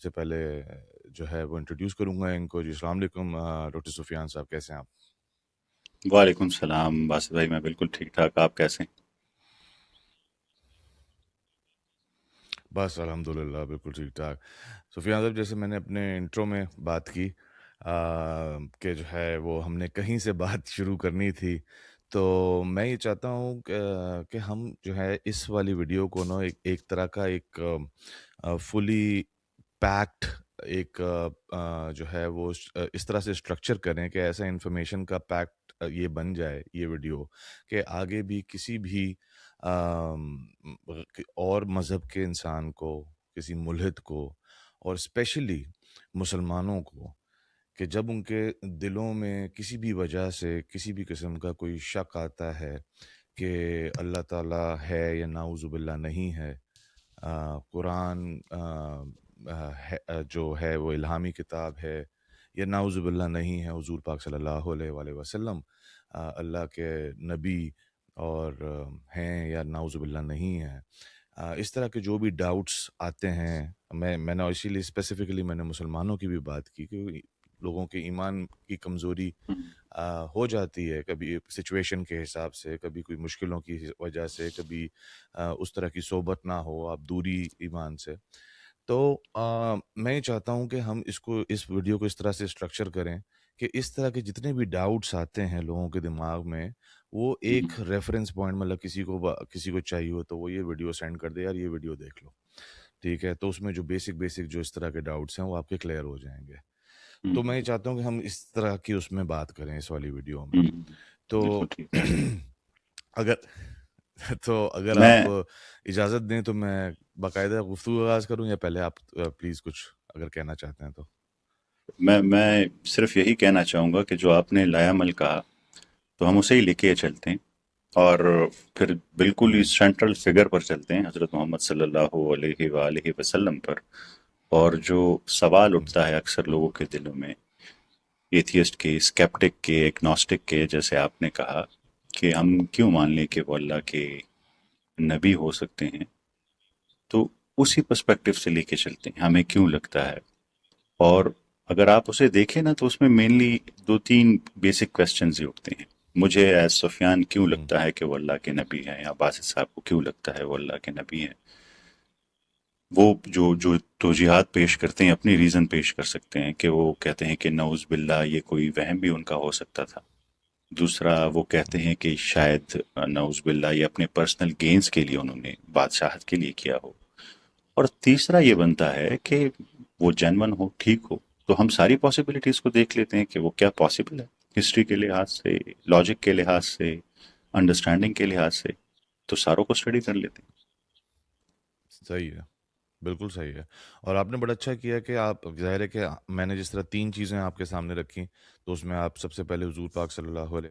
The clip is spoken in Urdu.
سے پہلے جو ہے وہ انٹروڈیوس کروں گا ان کو. جی السلام علیکم ڈاکٹر سفیان صاحب، کیسے ہیں آپ؟ وعلیکم السلام باسط بھائی، میں بالکل ٹھیک ٹھاک. آپ کیسے ہیں؟ بس الحمدللہ بالکل ٹھیک ٹھاک. سفیان صاحب، جیسے میں نے اپنے انٹرو میں بات کی کہ جو ہے وہ ہم نے کہیں سے بات شروع کرنی تھی، تو میں یہ چاہتا ہوں کہ ہم جو ہے اس والی ویڈیو کو نا ایک طرح کا ایک فلی پیکڈ ایک جو ہے وہ اس طرح سے اسٹرکچر کریں کہ ایسا انفارمیشن کا پیکڈ یہ بن جائے یہ ویڈیو، کہ آگے بھی کسی بھی آم، اور مذہب کے انسان کو، کسی ملحد کو، اور اسپیشلی مسلمانوں کو، کہ جب ان کے دلوں میں کسی بھی وجہ سے کسی بھی قسم کا کوئی شک آتا ہے کہ اللہ تعالیٰ ہے یا نعوذ باللہ نہیں ہے، قرآن جو ہے وہ الہامی کتاب ہے یا نعوذ باللہ نہیں ہے، حضور پاک صلی اللہ علیہ وآلہ وسلم اللہ کے نبی اور ہیں یا نعوذ باللہ نہیں ہے، اس طرح کے جو بھی ڈاؤٹس آتے ہیں. میں نے اسی لیے اسپیسیفکلی میں نے مسلمانوں کی بھی بات کی کہ لوگوں کے ایمان کی کمزوری ہو جاتی ہے کبھی سچویشن کے حساب سے، کبھی کوئی مشکلوں کی وجہ سے، کبھی اس طرح کی صحبت نہ ہو، آپ دوری ایمان سے. تو میں یہ چاہتا ہوں کہ ہم اس ویڈیو کو اس طرح سے اسٹرکچر کریں کہ اس طرح کے جتنے بھی ڈاؤٹس آتے ہیں لوگوں کے دماغ میں، وہ ایک ریفرنس پوائنٹ، مطلب کسی کو چاہیے ہو تو وہ یہ ویڈیو سینڈ کر دے، یار یہ ویڈیو دیکھ لو، ٹھیک ہے؟ تو اس میں جو بیسک جو اس طرح کے ڈاؤٹس ہیں وہ آپ کے کلیئر ہو جائیں گے. تو میں یہ چاہتا ہوں کہ ہم اس طرح کی اس میں بات کریں اس والی ویڈیو میں. تو بالکل ٹھیک. اگر اگر آپ میں اجازت دیں تو میں باقاعدہ گفتگو آغاز کروں، یا پہلے آپ پلیز کچھ اگر کہنا چاہتے ہیں تو. میں صرف یہی کہنا چاہوں گا کہ جو آپ نے لا عمل کہا تو ہم اسے ہی لے کے چلتے ہیں، اور پھر بالکل ہی سینٹرل فگر پر چلتے ہیں، حضرت محمد صلی اللہ علیہ وآلہ وسلم پر. اور جو سوال اٹھتا ہے اکثر لوگوں کے دلوں میں، ایتھیسٹ کے، اسکیپٹک کے، ایگنوسٹک کے، جیسے آپ نے کہا کہ ہم کیوں مان لیں کہ وہ اللہ کے نبی ہو سکتے ہیں، تو اسی پرسپیکٹو سے لے کے چلتے ہیں ہمیں کیوں لگتا ہے. اور اگر آپ اسے دیکھیں نا تو اس میں مینلی دو تین بیسک کوسچنز ہی اٹھتے ہیں. مجھے ایز سفیان کیوں ہم، لگتا ہے کہ وہ اللہ کے نبی ہیں، یا باسط صاحب کو کیوں لگتا ہے وہ اللہ کے نبی ہیں. وہ جو توجیحات پیش کرتے ہیں، اپنی ریزن پیش کر سکتے ہیں، کہ وہ کہتے ہیں کہ نعوذ باللہ یہ کوئی وہم بھی ان کا ہو سکتا تھا. دوسرا وہ کہتے ہیں کہ شاید نعوذ باللہ یہ اپنے پرسنل گینز کے لیے انہوں نے بادشاہت کے لیے کیا ہو. اور تیسرا یہ بنتا ہے کہ وہ جینون ہو، ٹھیک ہو، تو ہم ساری پاسبلٹیز کو دیکھ لیتے ہیں کہ وہ کیا پاسبل ہے، ہسٹری کے لحاظ سے، لاجک کے لحاظ سے، انڈرسٹینڈنگ کے لحاظ سے، تو ساروں کو اسٹڈی کر لیتے ہیں. صحیح ہے، بالکل صحیح ہے. اور آپ نے بڑا اچھا کیا کہ آپ، ظاہر ہے کہ میں نے جس طرح تین چیزیں آپ کے سامنے رکھی، تو اس میں آپ سب سے پہلے حضور پاک صلی اللہ علیہ